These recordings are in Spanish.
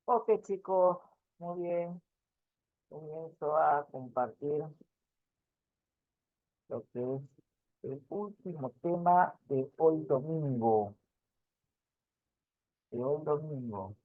Ok, chicos, muy bien. Comienzo a compartir lo que es el último tema de hoy domingo. De hoy domingo.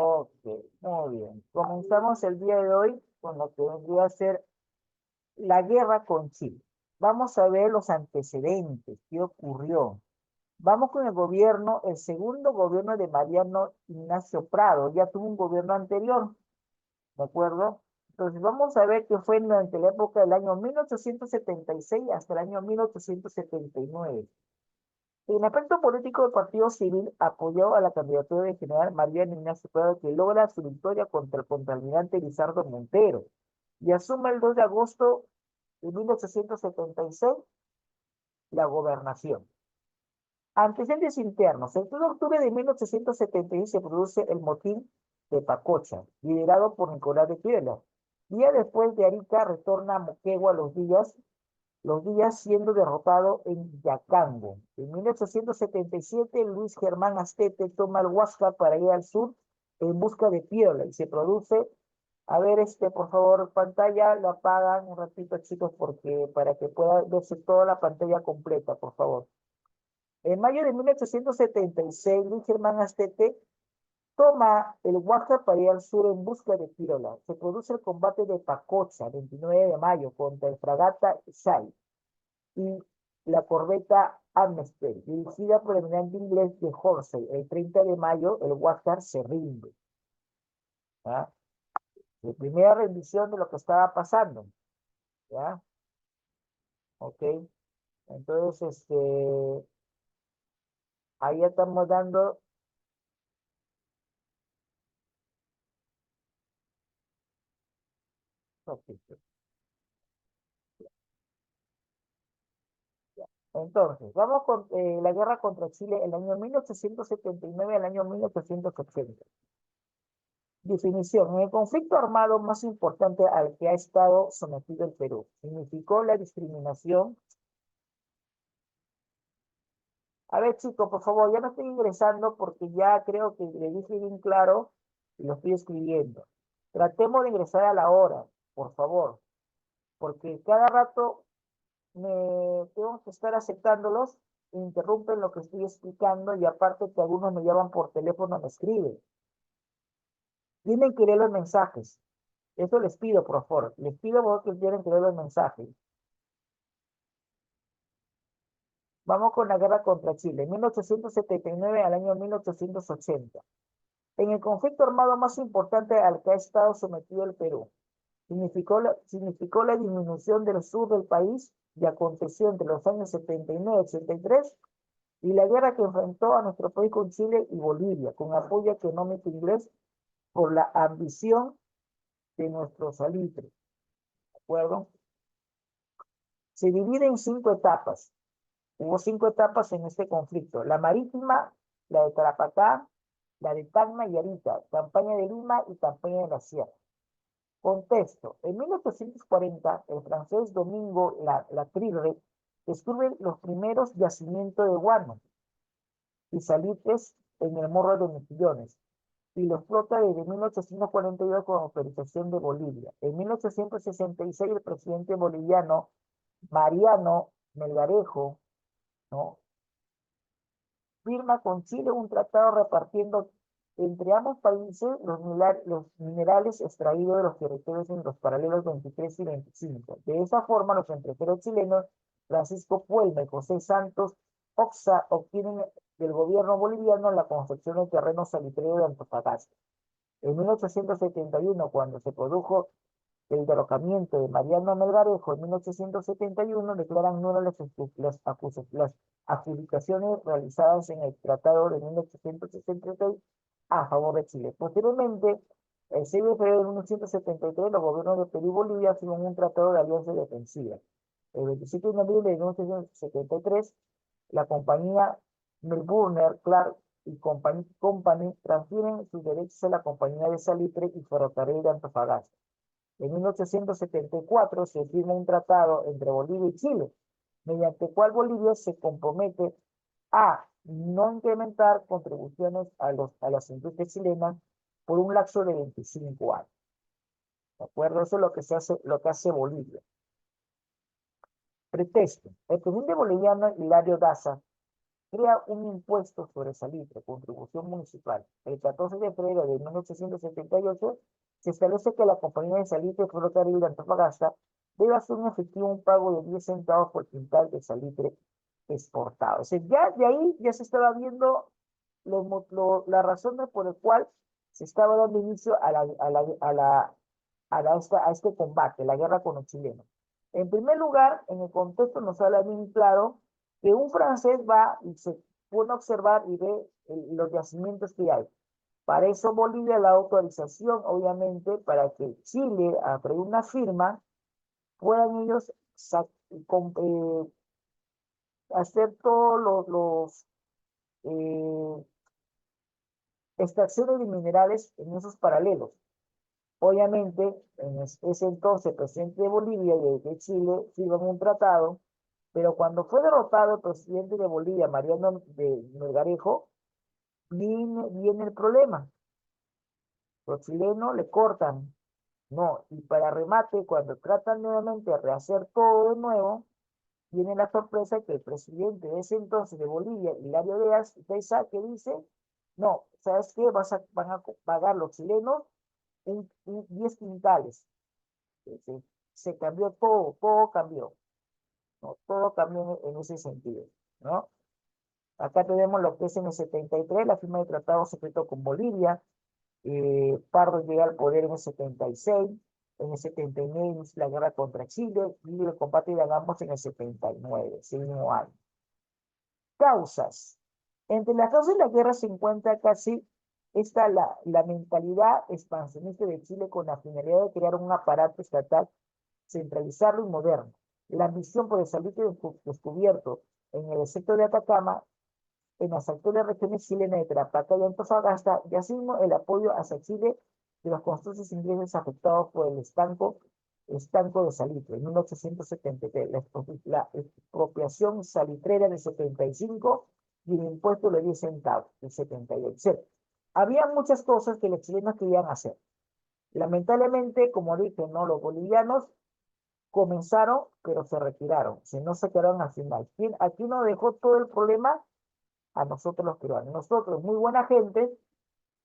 Ok, muy bien. Comenzamos el día de hoy con lo que vendría a ser la guerra con Chile. Vamos a ver los antecedentes, qué ocurrió. Vamos con el gobierno, el segundo gobierno de Mariano Ignacio Prado. Ya tuvo un gobierno anterior, ¿de acuerdo? Entonces vamos a ver qué fue durante la época del año 1876 hasta el año 1879. En el aspecto político, el Partido Civil apoyó a la candidatura del general Mariano Ignacio Prado, que logra su victoria contra el contraalmirante Lizardo Montero y asume el 2 de agosto de 1876 la gobernación. Antecedentes internos. El 2 de octubre de 1876 se produce el motín de Pacocha, liderado por Nicolás de Piedra. Día después de Arica retorna a Moquegua los días siendo derrotado en Yacango. En 1877 Luis Germán Astete toma el Huáscar para ir al sur en busca de Piedra y se produce, a ver, por favor, pantalla, la apagan un ratito, chicos, porque para que pueda verse toda la pantalla completa, por favor. En mayo de 1876, Luis Germán Astete toma el Huáscar para ir al sur en busca de Pirola. Se produce el combate de Pacocha, 29 de mayo, contra el fragata Shai y la corbeta Amnesty, dirigida por el almirante inglés de Horsey. El 30 de mayo, el Huáscar se rinde. ¿Ya? La primera rendición de lo que estaba pasando. ¿Ya? Ok. Entonces, ahí estamos dando. Ok. Entonces, vamos con la guerra contra Chile el año 1879 al año 1880. Definición. En el conflicto armado más importante al que ha estado sometido el Perú, significó la discriminación. A ver, chicos, por favor, ya no estoy ingresando porque ya creo que le dije bien claro y lo estoy escribiendo. Tratemos de ingresar a la hora, por favor, porque cada rato tengo que estar aceptándolos, interrumpen lo que estoy explicando y aparte que algunos me llaman por teléfono, me escriben. Tienen que leer los mensajes. Eso les pido, por favor. Les pido por favor que tienen que leer los mensajes. Vamos con la guerra contra Chile, 1879 al año 1880. En el conflicto armado más importante al que ha estado sometido el Perú, significó la disminución del sur del país y aconteció entre los años 79 y 83 y la guerra que enfrentó a nuestro país con Chile y Bolivia, con apoyo económico inglés por la ambición de nuestro salitre. ¿De acuerdo? Se divide en 5 etapas. Hubo 5 etapas en este conflicto. La marítima, la de Tarapacá, la de Tacna y Arica, campaña de Lima y campaña de la Sierra. Contexto. En 1840, el francés Domingo Latrille descubre los primeros yacimientos de guano y salitres en el Morro de Mejillones y los flota desde 1842 con autorización de Bolivia. En 1866, el presidente boliviano Mariano Melgarejo, ¿no?, firma con Chile un tratado repartiendo entre ambos países los minerales extraídos de los territorios en los paralelos 23 y 25. De esa forma, los empresarios chilenos Francisco Puelma y José Santos Oxa obtienen del gobierno boliviano la concesión del terreno salitrero de Antofagasta. En 1871, cuando se produjo el derrocamiento de Mariano Melgarejo en 1871, declaran nulas las adjudicaciones realizadas en el Tratado de 1866 a favor de Chile. Posteriormente, el 6 de febrero de 1973, los gobiernos de Perú y Bolivia firman un tratado de alianza defensiva. El 27 de noviembre de 1973, la compañía Melbourne Clark y Company transfieren sus derechos a la compañía de salitre y ferrocarril de Antofagasta. En 1874 se firma un tratado entre Bolivia y Chile, mediante el cual Bolivia se compromete a no incrementar contribuciones a las industrias chilenas por un lapso de 25 años. ¿De acuerdo? Eso es lo que hace Bolivia. Pretexto. El presidente boliviano Hilario Daza crea un impuesto sobre salitre, contribución municipal. El 14 de febrero de 1878 se establece que la compañía de salitre ferrocarril de Antofagasta debe hacer un efectivo un pago de 10 centavos por quintal de salitre exportado. O sea, ya de ahí ya se estaba viendo las razones por las cuales se estaba dando inicio a este combate, la guerra con los chilenos. En primer lugar, en el contexto nos habla bien claro que un francés va y se pone a observar y ve los yacimientos que hay. Para eso Bolivia da autorización, obviamente, para que Chile, a través de una firma, puedan ellos hacer todos los extracciones de minerales en esos paralelos. Obviamente, en ese entonces, el presidente de Bolivia y de Chile firman un tratado, pero cuando fue derrotado el presidente de Bolivia, Mariano de Melgarejo, viene el problema. Los chilenos le cortan. No, y para remate, cuando tratan nuevamente de rehacer todo de nuevo, viene la sorpresa que el presidente de ese entonces de Bolivia, Hilario Deza, que dice, no, ¿sabes qué? Van a pagar los chilenos 10 quintales. Se cambió todo cambió, ¿no? Todo cambió en ese sentido, ¿no? Acá tenemos lo que es en el 73, la firma de tratado secreto con Bolivia. Pardo llega al poder en el 76, en el 79 inicia la guerra contra Chile y el combate de ambos en el 79, ese mismo año. Causas. Entre las causas de la guerra se encuentra casi la mentalidad expansionista de Chile con la finalidad de crear un aparato estatal centralizarlo y moderno. La ambición por el salitre descubierto en el sector de Atacama, en las actuales regiones chilenas de Tarapacá y Antofagasta, y asimismo el apoyo hacia Chile de los constructores ingleses afectados por el estanco de salitre en 1873, la expropiación salitrera de 75 y el impuesto de 10 centavos de 78. Había muchas cosas que los chilenos querían hacer. Lamentablemente, como dije, no, los bolivianos comenzaron, pero se retiraron, si no se quedaron al final. Aquí nos dejó todo el problema a nosotros los peruanos. Nosotros, muy buena gente,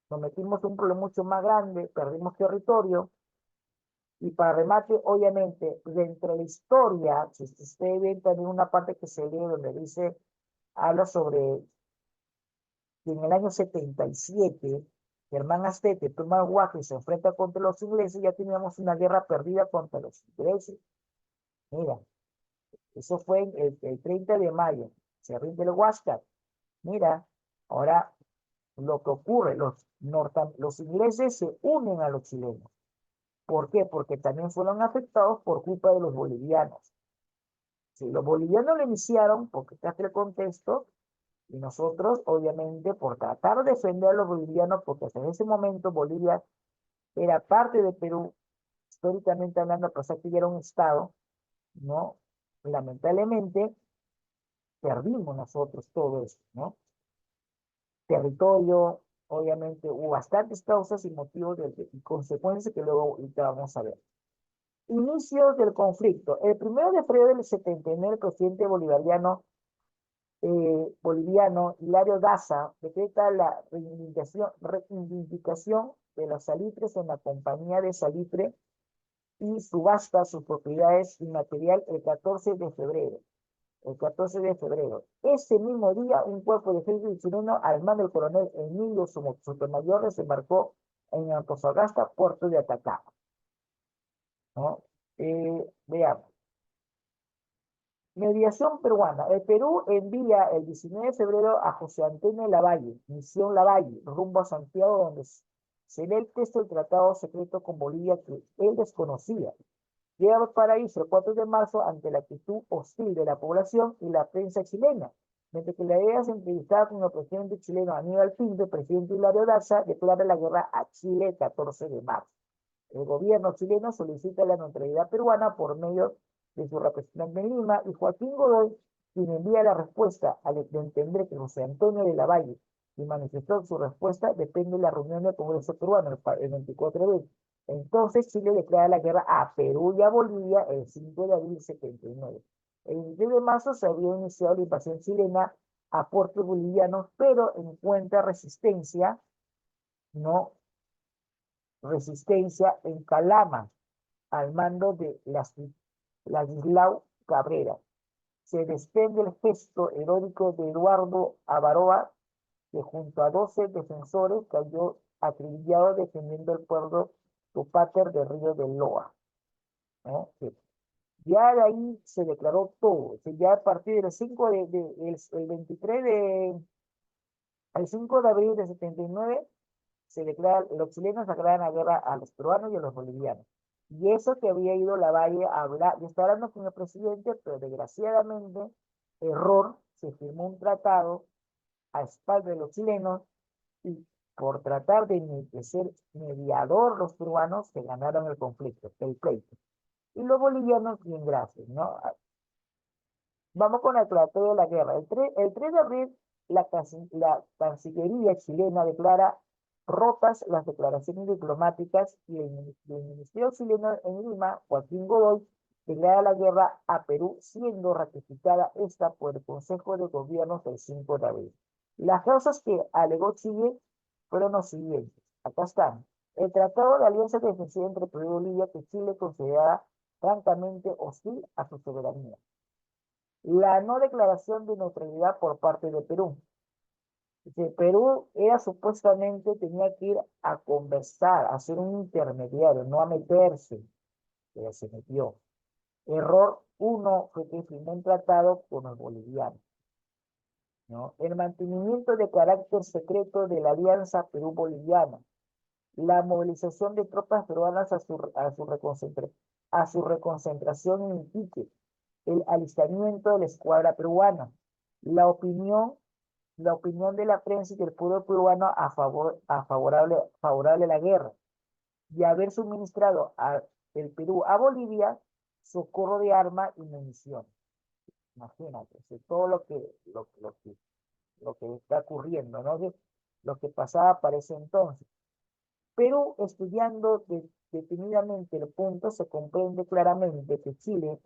nos metimos en un problema mucho más grande, perdimos territorio, y para remate, obviamente, dentro de la historia, si ustedes ven también una parte que se lee donde dice, habla sobre que en el año 77, Germán Astete toma Guaje y se enfrenta contra los ingleses, ya teníamos una guerra perdida contra los ingleses. Mira, eso fue el 30 de mayo, se rinde el Huáscar. Mira, ahora lo que ocurre, los ingleses se unen a los chilenos. ¿Por qué? Porque también fueron afectados por culpa de los bolivianos. Si los bolivianos lo iniciaron, porque está el contexto, y nosotros, obviamente, por tratar de defender a los bolivianos, porque hasta ese momento Bolivia era parte de Perú, históricamente hablando, pues aquí era un estado, ¿no? Lamentablemente, perdimos nosotros todo esto, ¿no? Territorio, obviamente, hubo bastantes causas y motivos y consecuencias que luego ahorita vamos a ver. Inicios del conflicto. El 1 de febrero del 79, el presidente boliviano Hilario Daza decreta la reivindicación de los salitres en la compañía de salitre y subasta sus propiedades inmaterial el 14 de febrero. El 14 de febrero. Ese mismo día, un cuerpo de ejército chileno al mando del coronel Emilio Sotomayor desembarcó en Antofagasta, puerto de Atacama. ¿no? Veamos. Mediación peruana. El Perú envía el 19 de febrero a José Antonio Lavalle, misión Lavalle, rumbo a Santiago, donde se lee el texto del tratado secreto con Bolivia que él desconocía. Llega a Valparaíso el 4 de marzo ante la actitud hostil de la población y la prensa chilena, mientras que la idea se entrevistaba con el presidente chileno Aníbal Pinto, el presidente Hilario Daza, declara la guerra a Chile el 14 de marzo. El gobierno chileno solicita la neutralidad peruana por medio de su representante en Lima y Joaquín Godoy, quien envía la respuesta al entender que José Antonio de la Valle y manifestó su respuesta depende de la reunión del Congreso peruano el 24 de abril. Entonces Chile declara la guerra a Perú y a Bolivia el 5 de abril de 79. El 23 de marzo se había iniciado la invasión chilena a puertos bolivianos, pero encuentra resistencia, no resistencia en Calama, al mando de Ladislao Cabrera. Se desprende el gesto heroico de Eduardo Avaroa, que junto a 12 defensores cayó acribillado defendiendo el pueblo Tupater de Río de Loa, ¿no? Que ya de ahí se declaró todo. Ya a partir del 5 el 23 el 5 de abril de 79 se declara, los chilenos declaran la guerra a los peruanos y a los bolivianos. Y eso que había ido Lavalle a hablar, yo estaba hablando con el presidente, pero desgraciadamente, error, se firmó un tratado a espaldas de los chilenos y por tratar de ser mediador los peruanos se ganaron el conflicto, el pleito. Y los bolivianos, bien gracias, ¿no? Vamos con el tratado de la guerra. El 3 de abril, la Cancillería chilena declara rotas las declaraciones diplomáticas y el Ministerio chileno en Lima, Joaquín Godoy, declara la guerra a Perú, siendo ratificada esta por el Consejo de Gobiernos el 5 de abril. Las causas que alegó Chile fueron los siguientes. Acá están. El Tratado de Alianza Defensiva entre Perú y Bolivia que Chile considera francamente hostil a su soberanía. La no declaración de neutralidad por parte de Perú. Que Perú era supuestamente, tenía que ir a conversar, a ser un intermediario, no a meterse, pero se metió. Error uno fue que firmó un tratado con los bolivianos, ¿no? El mantenimiento de carácter secreto de la alianza Perú-Boliviana, la movilización de tropas peruanas a su reconcentración en Iquique, el alistamiento de la escuadra peruana, la opinión, la opinión de la prensa y del pueblo peruano favorable a la guerra, y haber suministrado el Perú a Bolivia socorro de armas y munición. Imagínate, todo lo que está ocurriendo, ¿no? Lo que pasaba para ese entonces. Pero estudiando detenidamente el punto, se comprende claramente que Chile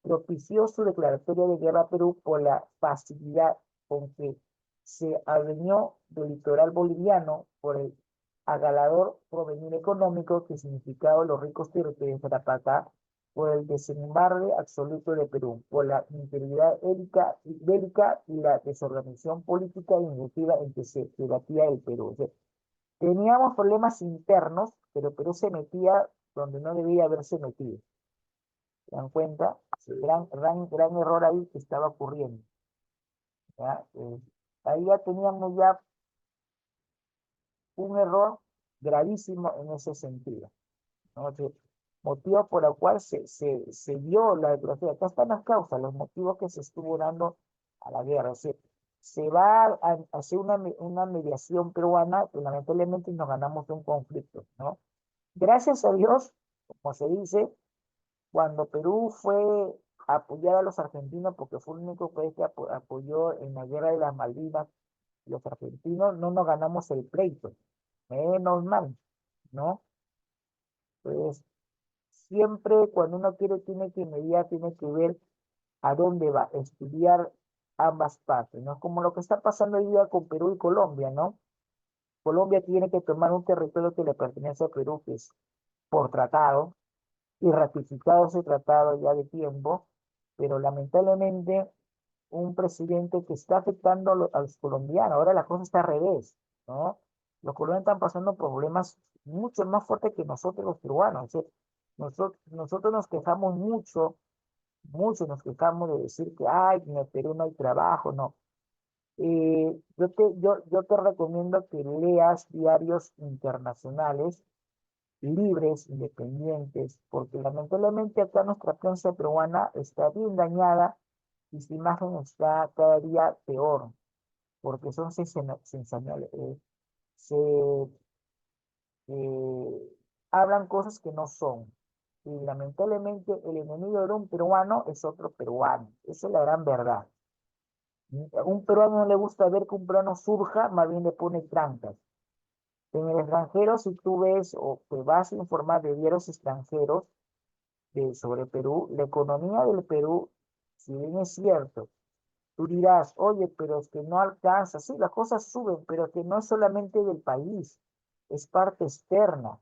propició su declaratoria de guerra a Perú por la facilidad con que se adueñó del litoral boliviano por el agalador provenir económico que significaba los ricos territorios de Tarapacá, por el desembarque absoluto de Perú, por la integridad bélica y la desorganización política e iniciativa en que se debatía el Perú. O sea, teníamos problemas internos, pero Perú se metía donde no debía haberse metido. ¿Se dan cuenta? Gran error ahí que estaba ocurriendo. ¿Ya? Ahí ya teníamos ya un error gravísimo en ese sentido, ¿no? Motivo por el cual se dio la declaración. Acá están las causas, los motivos que se estuvo dando a la guerra. O sea, se va a hacer una mediación peruana, que lamentablemente nos ganamos un conflicto, ¿no? Gracias a Dios, como se dice, cuando Perú fue a apoyar a los argentinos, porque fue el único país que apoyó en la guerra de las Malvinas, los argentinos no nos ganamos el pleito, menos mal, ¿no? Pues siempre cuando uno tiene que mediar, tiene que ver a dónde va, estudiar ambas partes, ¿no? Como lo que está pasando hoy día con Perú y Colombia, ¿no? Colombia tiene que tomar un territorio que le pertenece a Perú, que es por tratado, y ratificado ese tratado ya de tiempo, pero lamentablemente un presidente que está afectando a los colombianos. Ahora la cosa está al revés, ¿no? Los colombianos están pasando problemas mucho más fuertes que nosotros los peruanos. Nosotros nos quejamos mucho, mucho nos quejamos de decir que, ay, en el Perú no hay trabajo, no. Yo te recomiendo que leas diarios internacionales, libres, independientes, porque lamentablemente acá nuestra prensa peruana está bien dañada y su imagen está cada día peor, porque son sensacionales, eh, hablan cosas que no son. Y lamentablemente el enemigo de un peruano es otro peruano. Esa es la gran verdad. A un peruano no le gusta ver que un peruano surja, más bien le pone trancas. En el extranjero, si tú ves o te vas a informar de diarios extranjeros sobre Perú, la economía del Perú, si bien es cierto, tú dirás, oye, pero es que no alcanza. Sí, las cosas suben, pero que no es solamente del país, es parte externa,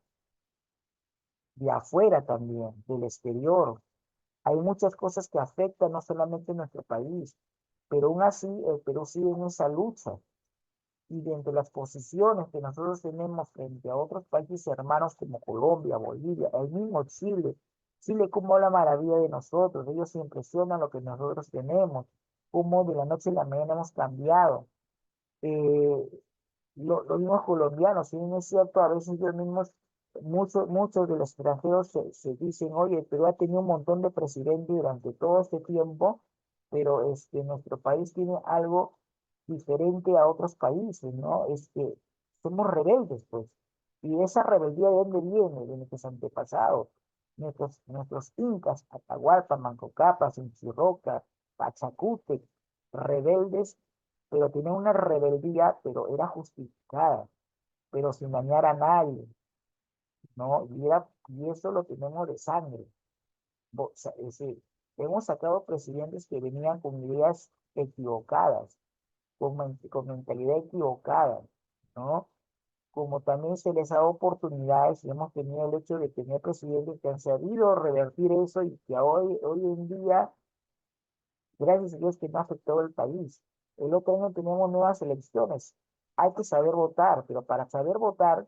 de afuera también, del exterior. Hay muchas cosas que afectan no solamente nuestro país, pero aún así el Perú sigue en esa lucha. Y dentro de las posiciones que nosotros tenemos frente a otros países hermanos como Colombia, Bolivia, el mismo Chile, Chile como la maravilla de nosotros, ellos se impresionan lo que nosotros tenemos, cómo de la noche a la mañana hemos cambiado. Eh, los mismos colombianos, si bien es cierto, a veces ellos mismos, muchos de los extranjeros se dicen, oye, Perú ha tenido un montón de presidentes durante todo este tiempo, pero nuestro país tiene algo diferente a otros países, ¿no? Somos rebeldes, pues. Y esa rebeldía, ¿de dónde viene? De nuestros antepasados, nuestros incas, Atahualpa, Manco Cápac, Sinchirroca, Pachacútec, rebeldes, pero tenían una rebeldía, pero era justificada, pero sin dañar a nadie, ¿no? Y eso lo tenemos de sangre. O sea, hemos sacado presidentes que venían con ideas equivocadas, con mentalidad equivocada, ¿no? Como también se les ha dado oportunidades y hemos tenido el hecho de tener presidentes que han sabido revertir eso y que hoy en día, gracias a Dios, que no ha afectado el país. El otro año tenemos nuevas elecciones. Hay que saber votar, pero para saber votar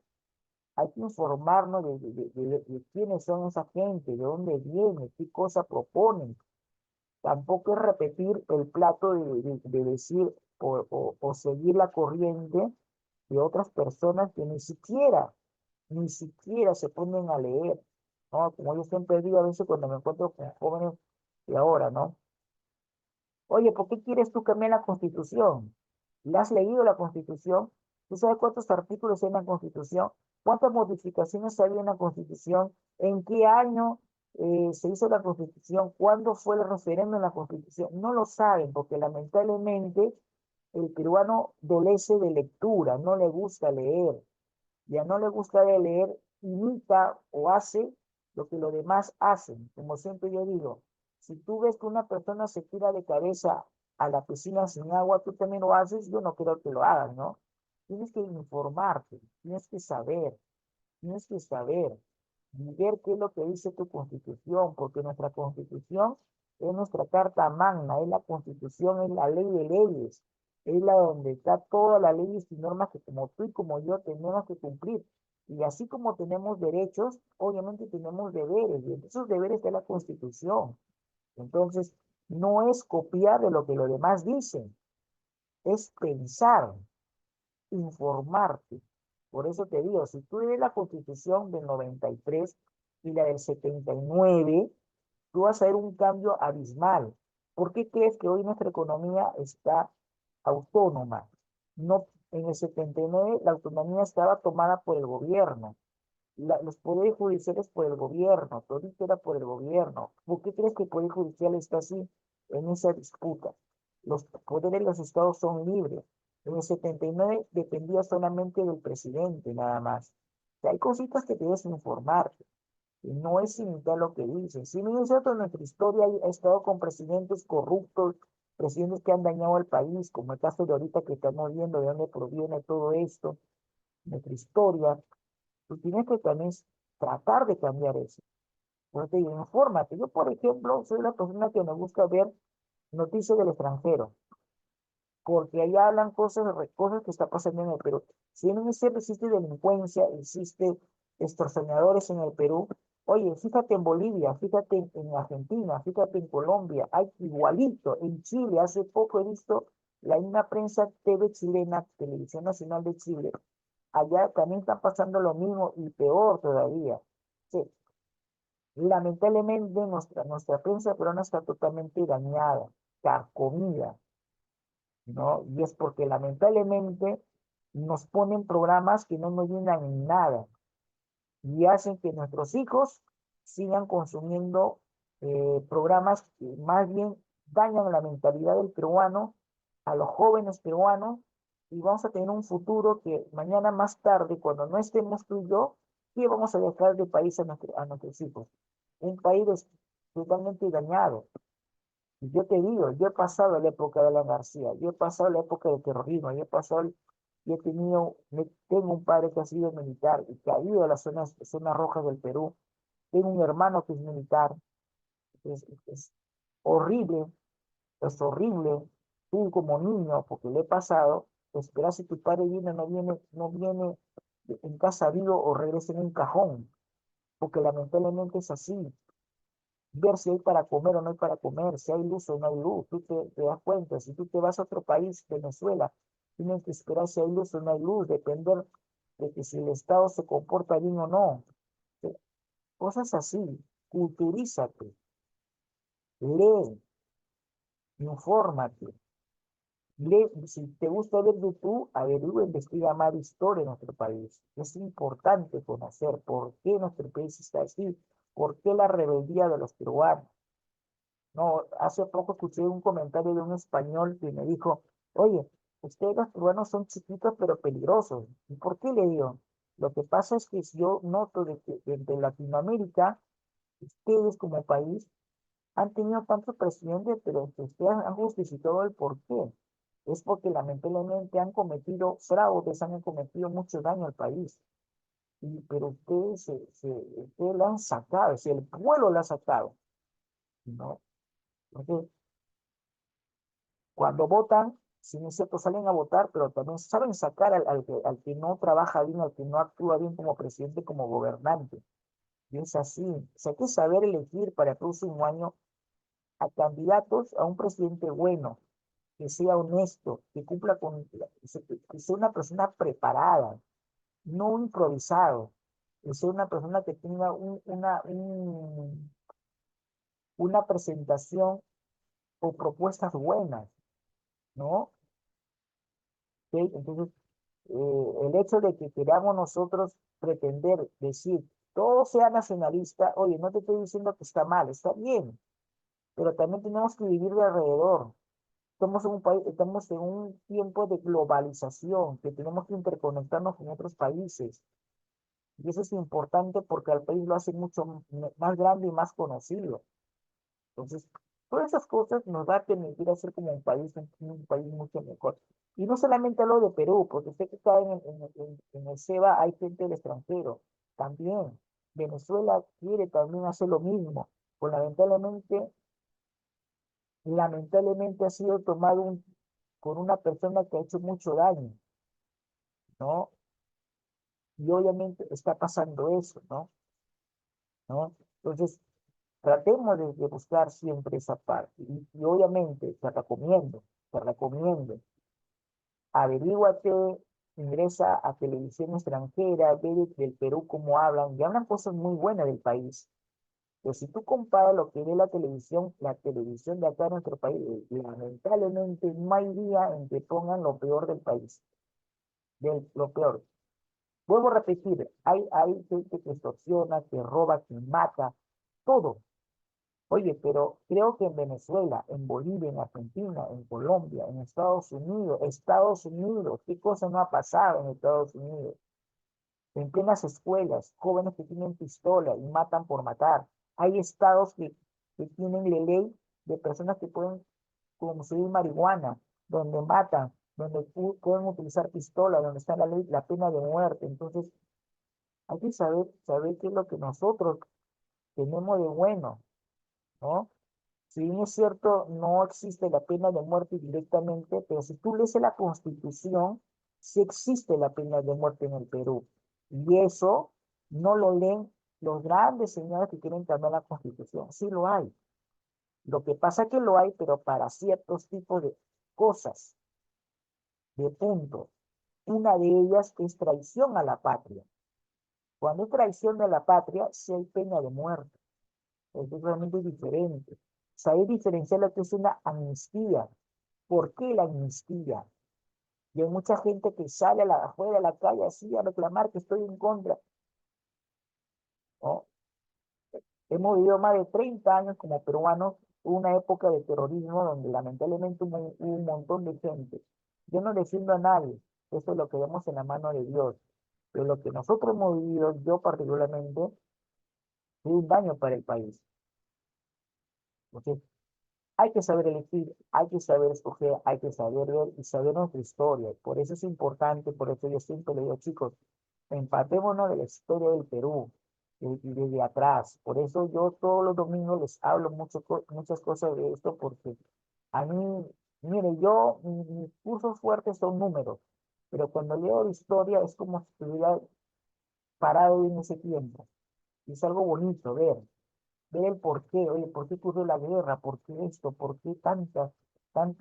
hay que informarnos de quiénes son esa gente, de dónde viene, qué cosa proponen. Tampoco es repetir el plato de decir o seguir la corriente de otras personas que ni siquiera se ponen a leer, ¿no? Como yo siempre digo a veces cuando me encuentro con jóvenes de ahora, ¿no? Oye, ¿por qué quieres tú cambiar la Constitución? ¿La has leído la Constitución? ¿Tú sabes cuántos artículos hay en la Constitución? ¿Cuántas modificaciones había en la Constitución? ¿En qué año se hizo la Constitución? ¿Cuándo fue el referéndum en la Constitución? No lo saben porque lamentablemente el peruano dolece de lectura, no le gusta leer. Ya no le gusta de leer, imita o hace lo que los demás hacen. Como siempre yo digo, si tú ves que una persona se tira de cabeza a la piscina sin agua, tú también lo haces, yo no quiero que lo hagas, ¿no? Tienes que informarte, tienes que saber y ver qué es lo que dice tu constitución, porque nuestra constitución es nuestra carta magna, es la constitución, es la ley de leyes, es la donde está todas las leyes y normas que como tú y como yo tenemos que cumplir. Y así como tenemos derechos, obviamente tenemos deberes, y entre esos deberes está la constitución. Entonces, no es copiar de lo que los demás dicen, es pensar, informarte. Por eso te digo, si tú lees la Constitución del 93 y la del 79, tú vas a ver un cambio abismal. ¿Por qué crees que hoy nuestra economía está autónoma? No, en el 79 la autonomía estaba tomada por el gobierno, los poderes judiciales por el gobierno, todo era por el gobierno. ¿Por qué crees que el poder judicial está así en esa disputa? Los poderes de los estados son libres. En el 79 dependía solamente del presidente, nada más. O sea, hay cositas que debes informarte. Y no es imitar lo que dicen. Si bien es cierto, nuestra historia ha estado con presidentes corruptos, presidentes que han dañado al país, como el caso de ahorita que estamos viendo de dónde proviene todo esto, nuestra historia, tú tienes que también tratar de cambiar eso. Pues te digo, infórmate. Yo, por ejemplo, soy la persona que me gusta ver noticias del extranjero, porque ahí hablan cosas que está pasando en el Perú. Si bien es cierto, existe delincuencia, existe extorsionadores en el Perú, Oye, fíjate en Bolivia, fíjate en Argentina, fíjate en Colombia, hay igualito. En Chile, hace poco he visto la misma prensa TV chilena, Televisión Nacional de Chile. Allá también está pasando lo mismo y peor todavía. Sí, lamentablemente nuestra prensa peruana está totalmente dañada, carcomida, ¿no? Y es porque lamentablemente nos ponen programas que no nos llenan en nada y hacen que nuestros hijos sigan consumiendo programas que más bien dañan la mentalidad del peruano, a los jóvenes peruanos, y vamos a tener un futuro que mañana más tarde, cuando no estemos tú y yo, ¿qué vamos a dejar de país a nuestros hijos? Un país totalmente dañado. Y yo te digo, yo he pasado la época de la García, yo he pasado la época del terrorismo, yo he tenido, tengo un padre que ha sido militar y que ha ido a las zonas rojas del Perú. Tengo un hermano que es militar. Es horrible, es horrible. Tú como niño, porque le he pasado, esperas si tu padre viene, no viene en casa vivo o regresa en un cajón, porque lamentablemente es así. Ver si hay para comer o no hay para comer, si hay luz o no hay luz. Tú te das cuenta, si tú te vas a otro país, Venezuela, tienes que esperar si hay luz o no hay luz, depender de que si el Estado se comporta bien o no. Cosas así, culturízate, lee, infórmate, lee, si te gusta ver YouTube, averigua, investiga más de historia de nuestro país. Es importante conocer por qué nuestro país está así, por qué la rebeldía de los peruanos. No, hace poco escuché un comentario de un español que me dijo, oye, ustedes los peruanos son chiquitos pero peligrosos. ¿Y por qué le digo? Lo que pasa es que yo noto de que desde Latinoamérica, ustedes como país han tenido tantos presidentes, pero que ustedes han justificado el por qué. Es porque lamentablemente han cometido fraudes, han cometido mucho daño al país. Pero ustedes lo han sacado, si el pueblo lo ha sacado, ¿no? Entonces, cuando votan, si no es cierto, salen a votar, pero también saben sacar al que no trabaja bien, al que no actúa bien como presidente, como gobernante. Y es así. O sea, hay que saber elegir para el próximo año a candidatos a un presidente bueno, que sea honesto, que cumpla que sea una persona preparada, no un improvisado, que sea una persona que tenga una presentación o propuestas buenas, ¿no? ¿Ok? Entonces, el hecho de que queramos nosotros pretender decir todo sea nacionalista, oye, no te estoy diciendo que está mal, está bien, pero también tenemos que vivir de alrededor. Estamos en un país, estamos en un tiempo de globalización, que tenemos que interconectarnos con otros países. Y eso es importante porque al país lo hace mucho más grande y más conocido. Entonces, todas esas cosas nos va a permitir hacer como un país mucho mejor. Y no solamente lo de Perú, porque sé que acá en el SEBA hay gente del extranjero. También Venezuela quiere también hacer lo mismo. Pues lamentablemente ha sido tomado por una persona que ha hecho mucho daño, ¿no? Y obviamente está pasando eso, ¿no? Entonces, tratemos de buscar siempre esa parte. Y obviamente, te recomiendo, averíguate, ingresa a televisión extranjera, ve del Perú cómo hablan, y hablan cosas muy buenas del país. Pero si tú comparas lo que ve la televisión de acá en nuestro país, lamentablemente no hay día en que pongan lo peor del país, lo peor. Vuelvo a repetir, hay gente que extorsiona, que roba, que mata, todo. Oye, pero creo que en Venezuela, en Bolivia, en Argentina, en Colombia, en Estados Unidos, ¿qué cosa no ha pasado en Estados Unidos? En plenas escuelas, jóvenes que tienen pistola y matan por matar. Hay estados que tienen la ley de personas que pueden consumir marihuana, donde matan, donde pueden utilizar pistola, donde está la ley, la pena de muerte. Entonces, hay que saber qué es lo que nosotros tenemos de bueno, ¿no? Si bien es cierto, no existe la pena de muerte directamente, pero si tú lees la Constitución, sí existe la pena de muerte en el Perú. Y eso no lo leen los grandes señores que quieren cambiar la Constitución. Sí lo hay. Lo que pasa es que lo hay, pero para ciertos tipos de cosas, de puntos. Una de ellas es traición a la patria. Cuando es traición a la patria, sí hay pena de muerte. Es realmente diferente. Saber diferenciar lo que es una amnistía. ¿Por qué la amnistía? Y hay mucha gente que sale afuera de la calle así a reclamar que estoy en contra, ¿no? Hemos vivido más de 30 años como peruanos, una época de terrorismo donde lamentablemente hubo un montón de gente. Yo no defiendo a nadie, eso es lo que vemos en la mano de Dios. Pero lo que nosotros hemos vivido, yo particularmente, es un daño para el país. Entonces, hay que saber elegir, hay que saber escoger, hay que saber ver y saber nuestra historia. Por eso es importante, por eso yo siempre le digo, chicos, empatémonos de la historia del Perú y desde atrás. Por eso yo todos los domingos les hablo muchas cosas de esto, porque a mí, mire, mis cursos fuertes son números, pero cuando leo historia es como si estuviera parado en ese tiempo. Y es algo bonito ver el por qué, oye, por qué ocurrió la guerra, por qué esto, por qué tanto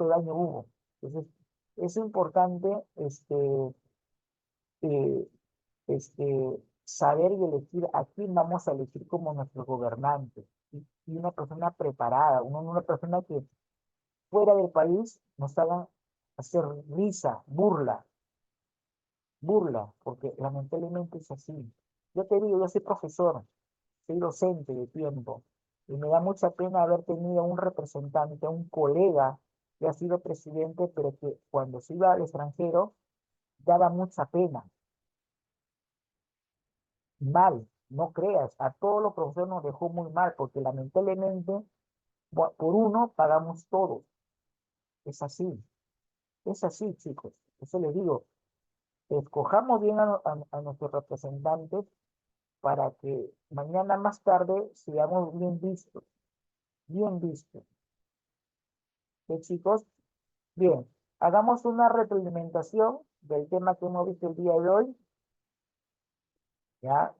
daño hubo. Entonces, es importante eh, saber y elegir a quién vamos a elegir como nuestro gobernante. Y una persona preparada, una persona que fuera del país nos haga hacer risa, burla, porque lamentablemente es así. Yo te digo, yo soy profesor, soy docente de tiempo, y me da mucha pena haber tenido un representante, un colega que ha sido presidente, pero que cuando se iba al extranjero daba mucha pena. Mal, no creas, a todos los profesores nos dejó muy mal, porque lamentablemente por uno pagamos todos. Es así, chicos. Eso les digo, escojamos bien a nuestros representantes para que mañana más tarde seamos bien vistos, bien vistos. ¿Qué, chicos? Bien, hagamos una retroalimentación del tema que hemos visto el día de hoy. Ya,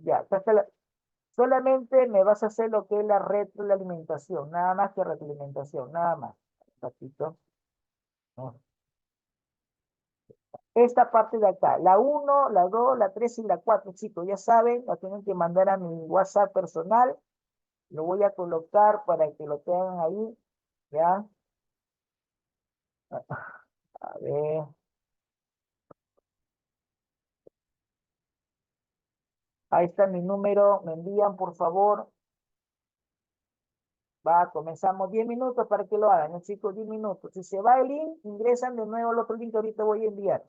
ya, solamente me vas a hacer lo que es la retroalimentación, nada más que retroalimentación, nada más. Un ratito, ¿no? Esta parte de acá, la uno, la 2, la 3 y la 4, chicos, ya saben, la tienen que mandar a mi WhatsApp personal, lo voy a colocar para que lo tengan ahí, ¿ya? A ver, ahí está mi número, me envían por favor, va, comenzamos 10 minutos para que lo hagan, ¿no, chicos? 10 minutos. Si se va el link, ingresan de nuevo al otro link que ahorita voy a enviar.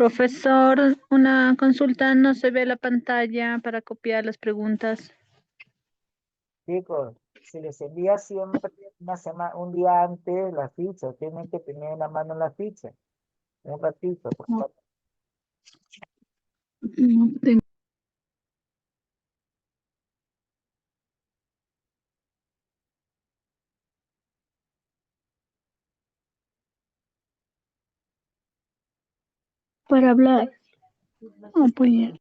Profesor, una consulta, no se ve la pantalla para copiar las preguntas. Chicos, se les envía siempre un día antes la ficha, tienen que tener en la mano la ficha, un ratito, por No, favor. no tengo. Para hablar. No, pues.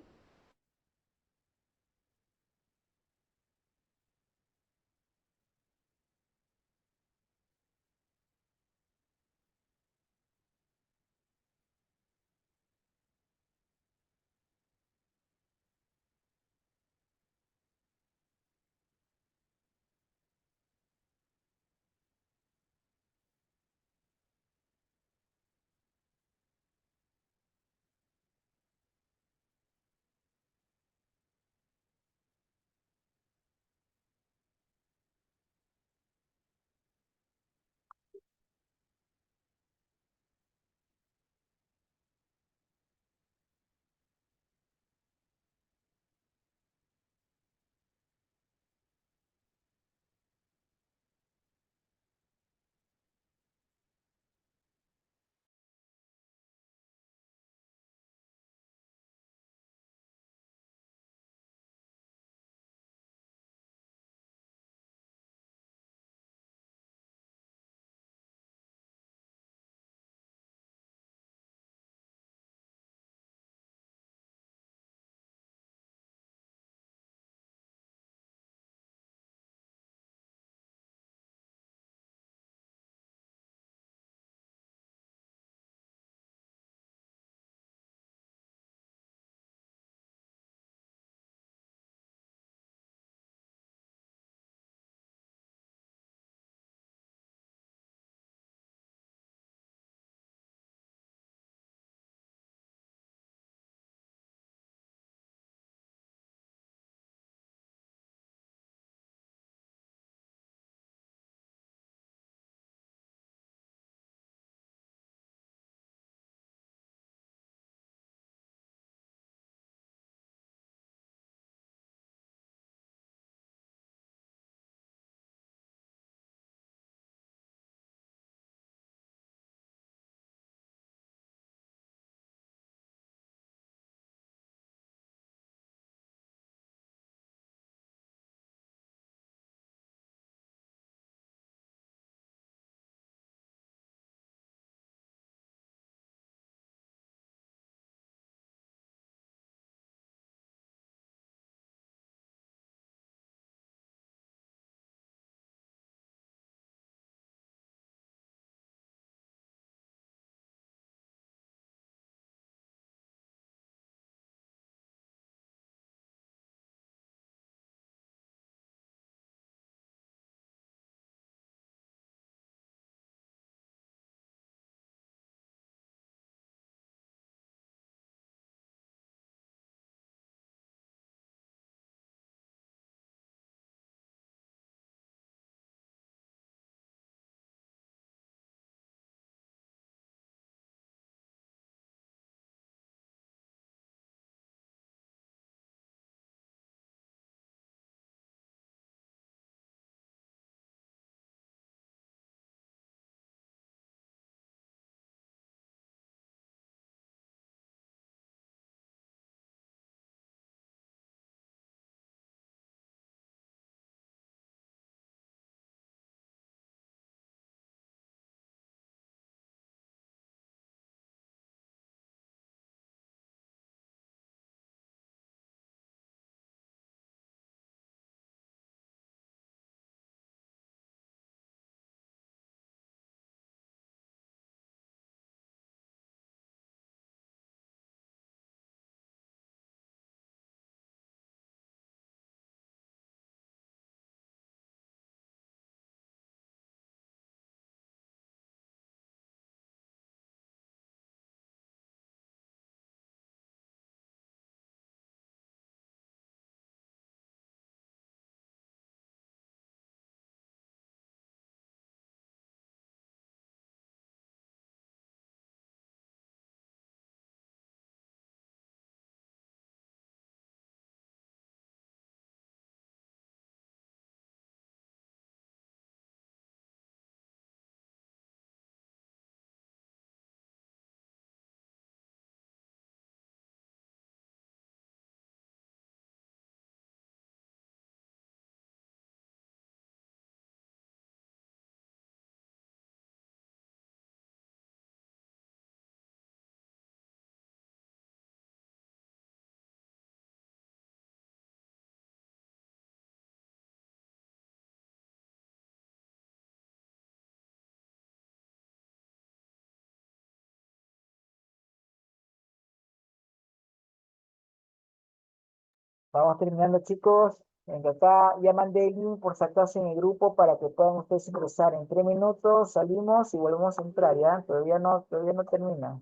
Vamos terminando, chicos. Venga, acá ya mandé el link por si acaso en el grupo para que puedan ustedes ingresar. En 3 minutos salimos y volvemos a entrar, ¿ya? Todavía no termina.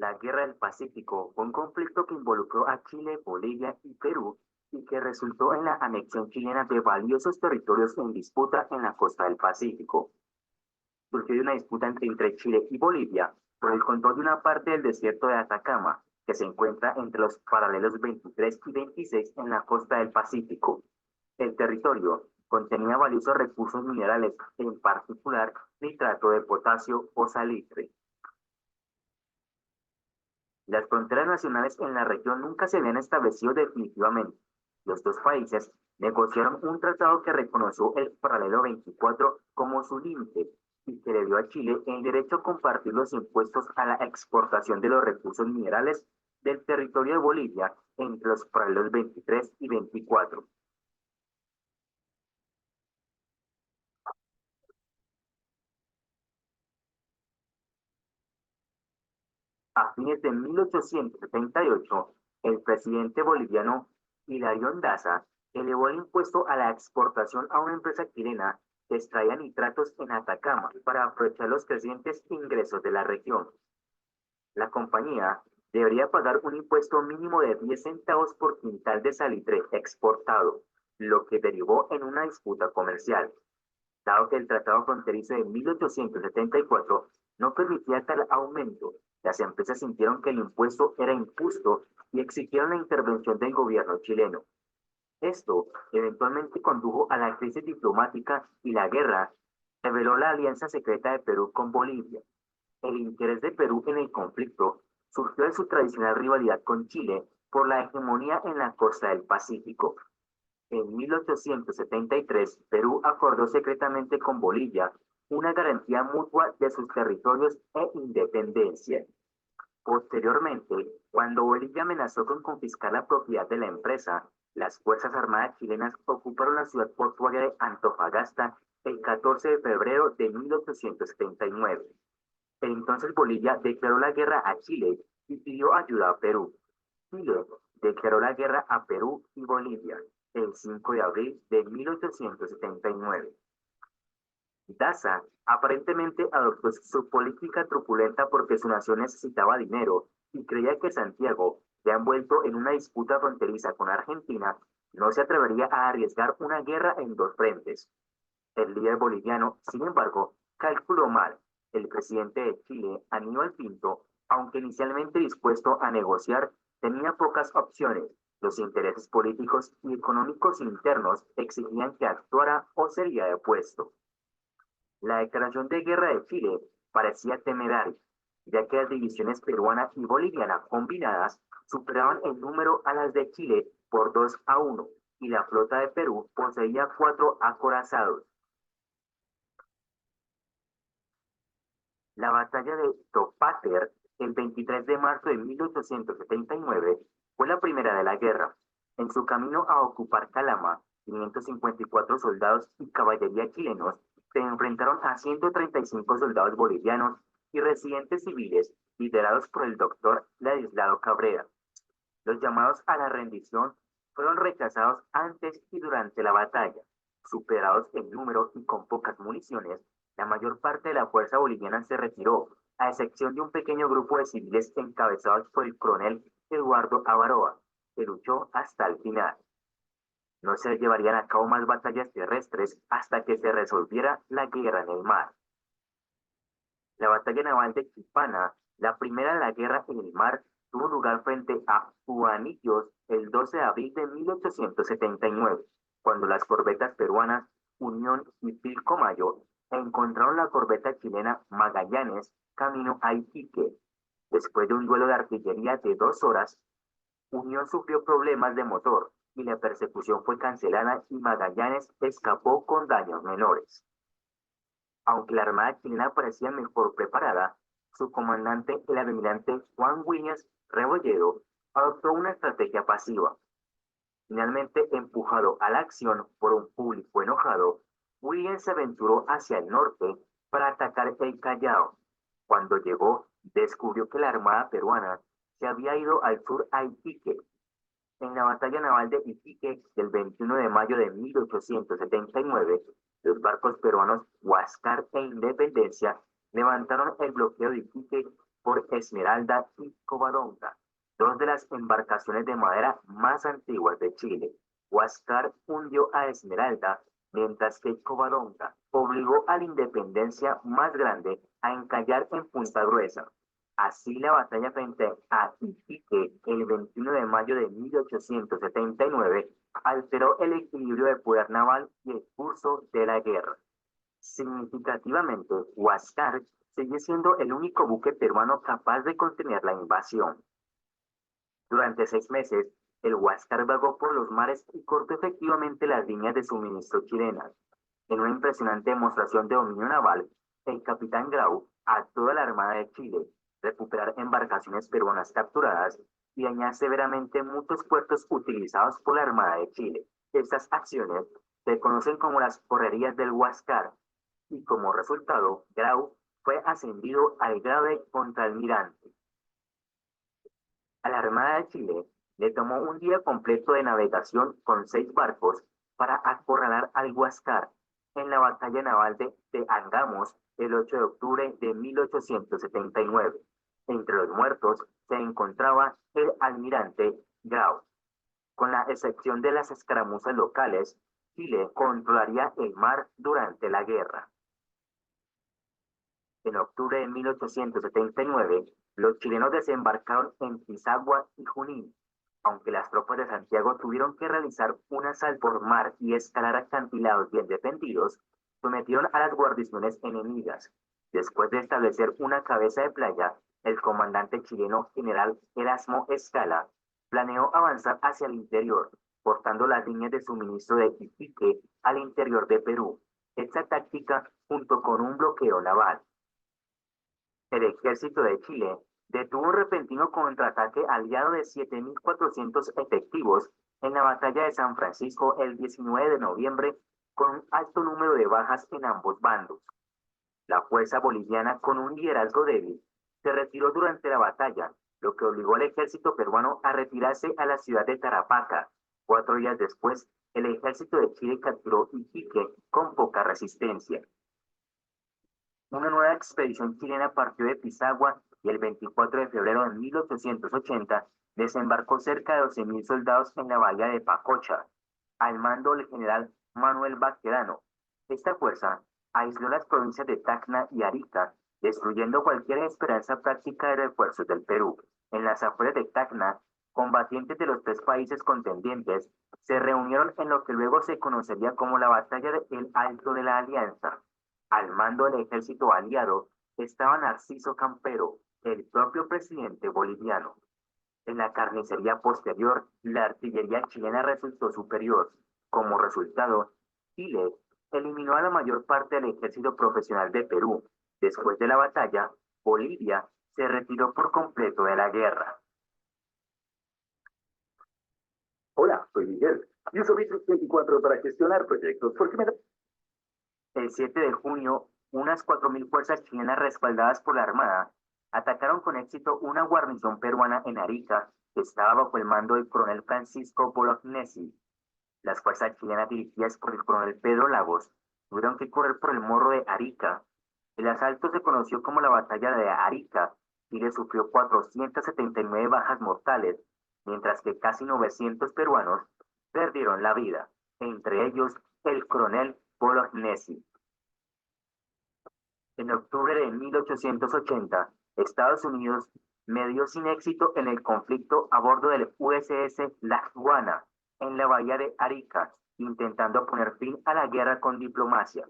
La Guerra del Pacífico fue un conflicto que involucró a Chile, Bolivia y Perú y que resultó en la anexión chilena de valiosos territorios en disputa en la costa del Pacífico. Surgió de una disputa entre Chile y Bolivia por el control de una parte del desierto de Atacama, que se encuentra entre los paralelos 23 y 26 en la costa del Pacífico. El territorio contenía valiosos recursos minerales, en particular nitrato de potasio o salitre. Las fronteras nacionales en la región nunca se habían establecido definitivamente. Los dos países negociaron un tratado que reconoció el paralelo 24 como su límite y que le dio a Chile el derecho a compartir los impuestos a la exportación de los recursos minerales del territorio de Bolivia entre los paralelos 23 y 24. A fines de 1878, el presidente boliviano Hilario Daza elevó el impuesto a la exportación a una empresa chilena que extraía nitratos en Atacama para aprovechar los crecientes ingresos de la región. La compañía debería pagar un impuesto mínimo de 10 centavos por quintal de salitre exportado, lo que derivó en una disputa comercial. Dado que el Tratado Fronterizo de 1874 no permitía tal aumento, las empresas sintieron que el impuesto era injusto y exigieron la intervención del gobierno chileno. Esto eventualmente condujo a la crisis diplomática y la guerra reveló la alianza secreta de Perú con Bolivia. El interés de Perú en el conflicto surgió de su tradicional rivalidad con Chile por la hegemonía en la costa del Pacífico. En 1873, Perú acordó secretamente con Bolivia una garantía mutua de sus territorios e independencia. Posteriormente, cuando Bolivia amenazó con confiscar la propiedad de la empresa, las Fuerzas Armadas chilenas ocuparon la ciudad portuaria de Antofagasta el 14 de febrero de 1879. Entonces Bolivia declaró la guerra a Chile y pidió ayuda a Perú. Chile declaró la guerra a Perú y Bolivia el 5 de abril de 1879. Daza aparentemente adoptó su política truculenta porque su nación necesitaba dinero y creía que Santiago, ya envuelto en una disputa fronteriza con Argentina, no se atrevería a arriesgar una guerra en dos frentes. El líder boliviano, sin embargo, calculó mal. El presidente de Chile, Aníbal Pinto, aunque inicialmente dispuesto a negociar, tenía pocas opciones. Los intereses políticos y económicos internos exigían que actuara o sería depuesto. La declaración de guerra de Chile parecía temeraria, ya que las divisiones peruana y boliviana combinadas superaban en número a las de Chile por 2-1, y la flota de Perú poseía 4 acorazados. La batalla de Topater, el 23 de marzo de 1879, fue la primera de la guerra. En su camino a ocupar Calama, 554 soldados y caballería chilenos se enfrentaron a 135 soldados bolivianos y residentes civiles liderados por el doctor Ladislao Cabrera. Los llamados a la rendición fueron rechazados antes y durante la batalla. Superados en número y con pocas municiones, la mayor parte de la fuerza boliviana se retiró, a excepción de un pequeño grupo de civiles encabezados por el coronel Eduardo Avaroa, que luchó hasta el final. No se llevarían a cabo más batallas terrestres hasta que se resolviera la guerra en el mar. La batalla naval de Chipana, la primera de la guerra en el mar, tuvo lugar frente a Juanillos el 12 de abril de 1879, cuando las corbetas peruanas Unión y Pilcomayo encontraron la corbeta chilena Magallanes camino a Iquique. Después de un duelo de artillería de 2 horas, Unión sufrió problemas de motor y la persecución fue cancelada y Magallanes escapó con daños menores. Aunque la Armada chilena parecía mejor preparada, su comandante, el almirante Juan Williams Rebolledo, adoptó una estrategia pasiva. Finalmente, empujado a la acción por un público enojado, Williams se aventuró hacia el norte para atacar el Callao. Cuando llegó, descubrió que la Armada peruana se había ido al sur a Iquique. En la batalla naval de Iquique del 21 de mayo de 1879, los barcos peruanos Huáscar e Independencia levantaron el bloqueo de Iquique por Esmeralda y Covadonga, dos de las embarcaciones de madera más antiguas de Chile. Huáscar hundió a Esmeralda, mientras que Covadonga obligó a la Independencia más grande a encallar en Punta Gruesa. Así, la batalla frente a Iquique el 21 de mayo de 1879 alteró el equilibrio de poder naval y el curso de la guerra. Significativamente, Huáscar sigue siendo el único buque peruano capaz de contener la invasión. Durante 6 meses, el Huáscar vagó por los mares y cortó efectivamente las líneas de suministro chilenas. En una impresionante demostración de dominio naval, el capitán Grau ató a la Armada de Chile, recuperar embarcaciones peruanas capturadas y dañar severamente muchos puertos utilizados por la Armada de Chile. Estas acciones se conocen como las correrías del Huáscar y como resultado, Grau fue ascendido al grado de contraalmirante. A la Armada de Chile le tomó un día completo de navegación con 6 barcos para acorralar al Huáscar en la batalla naval de Angamos el 8 de octubre de 1879. Entre los muertos se encontraba el almirante Grau. Con la excepción de las escaramuzas locales, Chile controlaría el mar durante la guerra. En octubre de 1879, los chilenos desembarcaron en Pisagua y Junín, aunque las tropas de Santiago tuvieron que realizar un asalto por mar y escalar acantilados bien defendidos, sometieron a las guarniciones enemigas. Después de establecer una cabeza de playa, el comandante chileno general Erasmo Escala planeó avanzar hacia el interior, cortando las líneas de suministro de Iquique al interior de Perú. Esta táctica, junto con un bloqueo naval, el ejército de Chile detuvo un repentino contraataque aliado de 7.400 efectivos en la batalla de San Francisco el 19 de noviembre, con un alto número de bajas en ambos bandos. La fuerza boliviana, con un liderazgo débil, se retiró durante la batalla, lo que obligó al ejército peruano a retirarse a la ciudad de Tarapacá. 4 días después, el ejército de Chile capturó Iquique con poca resistencia. Una nueva expedición chilena partió de Pisagua y el 24 de febrero de 1880 desembarcó cerca de 12.000 soldados en la bahía de Pacocha, al mando del general Manuel Baquedano. Esta fuerza aisló las provincias de Tacna y Arica, destruyendo cualquier esperanza práctica de refuerzos del Perú. En las afueras de Tacna, combatientes de los 3 países contendientes se reunieron en lo que luego se conocería como la Batalla del Alto de la Alianza. Al mando del ejército aliado estaba Narciso Campero, el propio presidente boliviano. En la carnicería posterior, la artillería chilena resultó superior. Como resultado, Chile eliminó a la mayor parte del ejército profesional de Perú. Después de la batalla, Bolivia se retiró por completo de la guerra. Hola, soy Miguel. Y uso Bitrix 24 para gestionar proyectos. ¿Por qué me da? El 7 de junio, unas 4.000 fuerzas chilenas respaldadas por la Armada atacaron con éxito una guarnición peruana en Arica que estaba bajo el mando del coronel Francisco Bolognesi. Las fuerzas chilenas dirigidas por el coronel Pedro Lagos tuvieron que correr por el morro de Arica. El asalto se conoció como la Batalla de Arica. Chile sufrió 479 bajas mortales, mientras que casi 900 peruanos perdieron la vida, entre ellos el coronel Bolognesi. En octubre de 1880, Estados Unidos medió sin éxito en el conflicto a bordo del USS La Juana en la bahía de Arica, intentando poner fin a la guerra con diplomacia.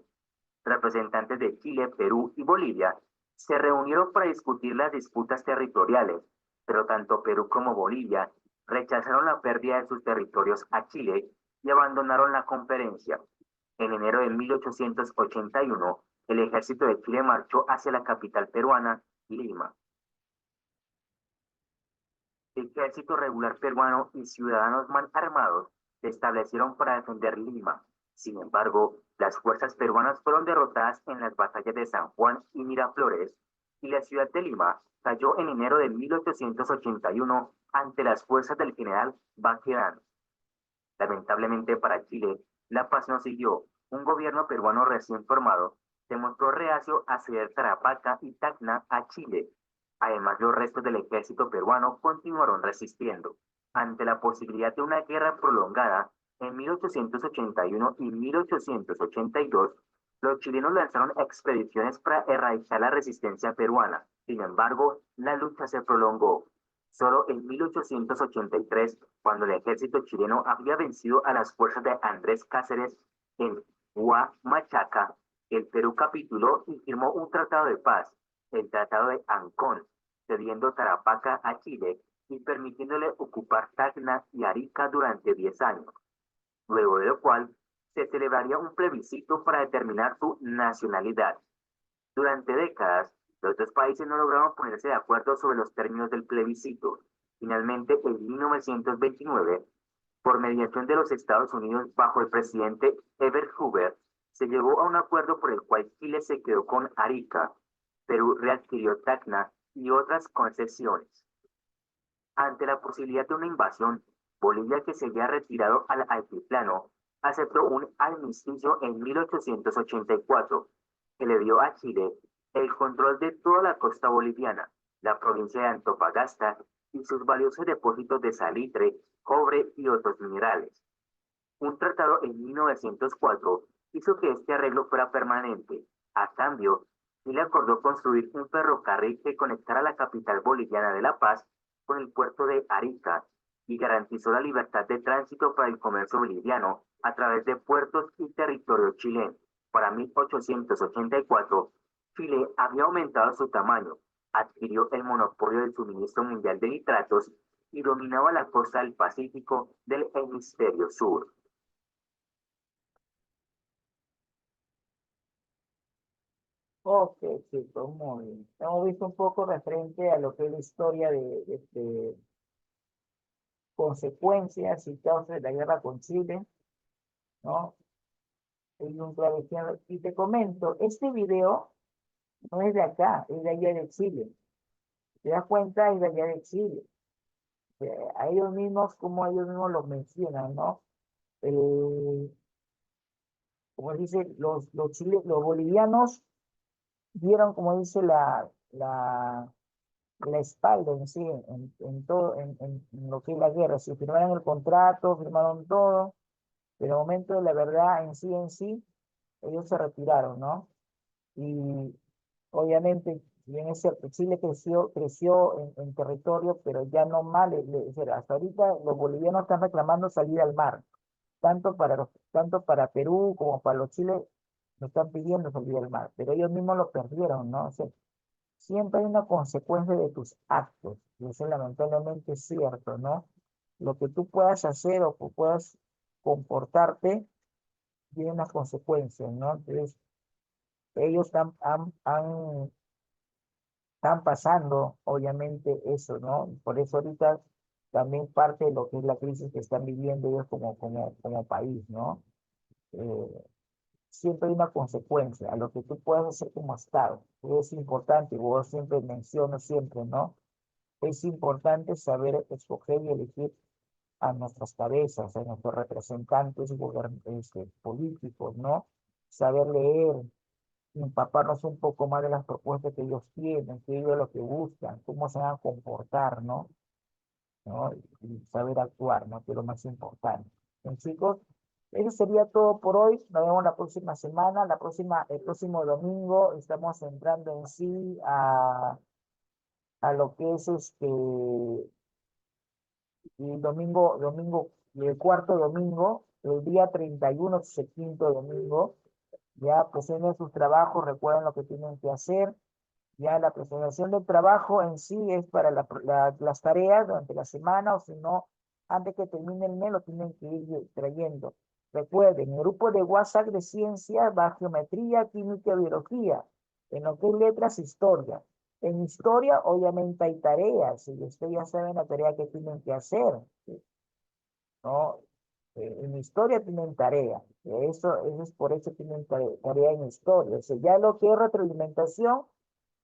Representantes de Chile, Perú y Bolivia se reunieron para discutir las disputas territoriales, pero tanto Perú como Bolivia rechazaron la pérdida de sus territorios a Chile y abandonaron la conferencia. En enero de 1881, el ejército de Chile marchó hacia la capital peruana, Lima. El ejército regular peruano y ciudadanos mal armados se establecieron para defender Lima. Sin embargo, las fuerzas peruanas fueron derrotadas en las batallas de San Juan y Miraflores, y la ciudad de Lima cayó en enero de 1881 ante las fuerzas del general Baquedano. Lamentablemente para Chile, la paz no siguió. Un gobierno peruano recién formado se mostró reacio a ceder Tarapacá y Tacna a Chile. Además, los restos del ejército peruano continuaron resistiendo. Ante la posibilidad de una guerra prolongada, en 1881 y 1882, los chilenos lanzaron expediciones para erradicar la resistencia peruana. Sin embargo, la lucha se prolongó. Solo en 1883, cuando el ejército chileno había vencido a las fuerzas de Andrés Cáceres en Huamachaca, el Perú capituló y firmó un tratado de paz, el Tratado de Ancón, cediendo Tarapacá a Chile y permitiéndole ocupar Tacna y Arica durante 10 años, luego de lo cual se celebraría un plebiscito para determinar su nacionalidad. Durante décadas, los dos países no lograron ponerse de acuerdo sobre los términos del plebiscito. Finalmente, en 1929, por mediación de los Estados Unidos bajo el presidente Herbert Hoover, se llegó a un acuerdo por el cual Chile se quedó con Arica, Perú readquirió Tacna y otras concesiones. Ante la posibilidad de una invasión, Bolivia, que se había retirado al altiplano, aceptó un armisticio en 1884 que le dio a Chile el control de toda la costa boliviana, la provincia de Antofagasta y sus valiosos depósitos de salitre, cobre y otros minerales. Un tratado en 1904 hizo que este arreglo fuera permanente. A cambio, Chile acordó construir un ferrocarril que conectara la capital boliviana de La Paz con el puerto de Arica y garantizó la libertad de tránsito para el comercio boliviano a través de puertos y territorio chileno. Para 1884, Chile había aumentado su tamaño, adquirió el monopolio del suministro mundial de nitratos y dominaba la costa del Pacífico del hemisferio sur. Ok, chicos, muy bien. Hemos visto un poco referente a lo que es la historia de consecuencias y causas de la guerra con Chile, ¿no? Y te comento, este video no es de acá, es de allá de Chile. ¿Te das cuenta? Es de allá de Chile. A ellos mismos, como ellos mismos lo mencionan, ¿no? Como dice, los bolivianos dieron, como dice, la espalda en sí, en todo, en lo que es la guerra. Si firmaron el contrato, firmaron todo, pero en el momento de la verdad en sí, ellos se retiraron, ¿no? Y obviamente, si bien es cierto, Chile creció en territorio, pero ya no mal, o sea, hasta ahorita los bolivianos están reclamando salir al mar, tanto para Perú como para los Chile, no están pidiendo salir al mar, pero ellos mismos lo perdieron, ¿no? O sea, siempre hay una consecuencia de tus actos, y eso lamentablemente es cierto, ¿no? Lo que tú puedas hacer o que puedas comportarte tiene unas consecuencias, ¿no? Entonces, ellos están pasando, obviamente, eso, ¿no? Por eso ahorita también parte de lo que es la crisis que están viviendo ellos como país, ¿no? Eh, Siempre hay una consecuencia a lo que tú puedes hacer como Estado. Es importante, vos siempre menciono siempre, ¿no? Es importante saber escoger y elegir a nuestras cabezas, a nuestros representantes políticos, ¿no? Saber leer, empaparnos un poco más de las propuestas que ellos tienen, que ellos lo que buscan, cómo se van a comportar, ¿no? Y saber actuar, ¿no? Que es lo más importante. Bien, chicos, eso sería todo por hoy. Nos vemos la próxima semana. El próximo domingo estamos entrando en sí a lo que es el cuarto domingo, el día 31 es el quinto domingo. Ya presenten sus trabajos, recuerden lo que tienen que hacer. Ya la presentación del trabajo en sí es para las tareas durante la semana, o si no, antes que termine el mes lo tienen que ir trayendo. Recuerden, el grupo de WhatsApp de ciencia va geometría, química y biología. En lo que es letras, historia. En historia, obviamente hay tareas, y ustedes ya saben la tarea que tienen que hacer, ¿no? En historia tienen tarea. Eso es por eso tienen tarea en historia. O sea, ya lo que es retroalimentación,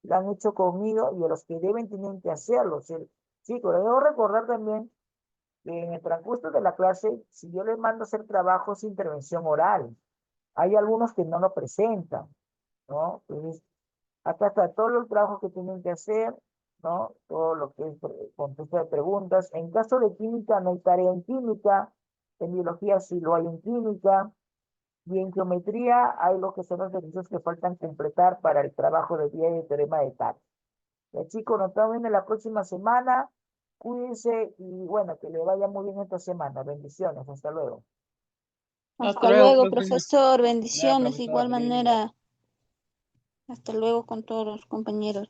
lo han hecho conmigo y a los que deben tienen que hacerlo. ¿Sí? Chicos, debo recordar también que en el transcurso de la clase, si yo les mando a hacer trabajos, intervención oral, hay algunos que no lo presentan, ¿no? Entonces, acá está todos los trabajos que tienen que hacer, ¿no? Todo lo que es contexto de preguntas. En caso de química no hay tarea en química, en biología sí lo hay en química, y en geometría hay lo que son los ejercicios que faltan completar para el trabajo de día y el teorema de tal. Ya chicos, nos estamos viendo la próxima semana. Cuídense y bueno, que le vaya muy bien esta semana. Bendiciones, hasta luego. Hasta luego, profe. profesor. Bendiciones. De profesor, igual lindo. manera. Hasta luego con todos los compañeros.